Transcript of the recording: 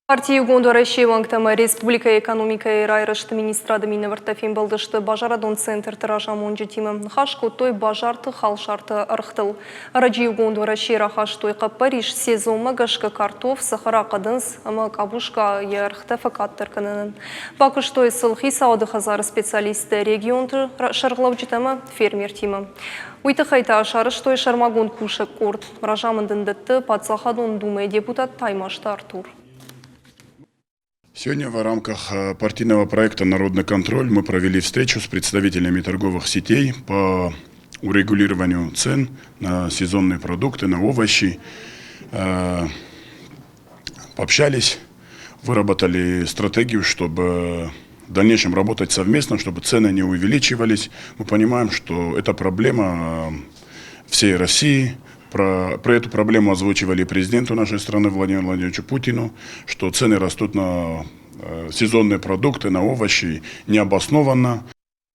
Партия Гондураси ваңтама Республика экономика и райрышты министрады миневартафин балдышты бажарадон центр тиражамон жетимі. Хашко той бажарты халшарты архтыл. Раджи Гондураси рахаш той Париж сезома гашка картоф сахара қадынс ама кабушка ярхта факаттыр кынынын. Бакыш той сылхи сауды хазар специалисты регионты шарғлау жетімі фермер тимі. Уйты хайта ашарыш той шармагон кушек корт. Ражамындын дытты патсахадон думай депутат Таймашты Артур. Сегодня в рамках партийного проекта «Народный контроль» мы провели встречу с представителями торговых сетей по урегулированию цен на сезонные продукты, на овощи. Пообщались, выработали стратегию, чтобы в дальнейшем работать совместно, чтобы цены не увеличивались. Мы понимаем, что это проблема всей России. Про эту проблему озвучивали президенту нашей страны Владимиру Владимировичу Путину, что цены растут на сезонные продукты, на овощи необоснованно.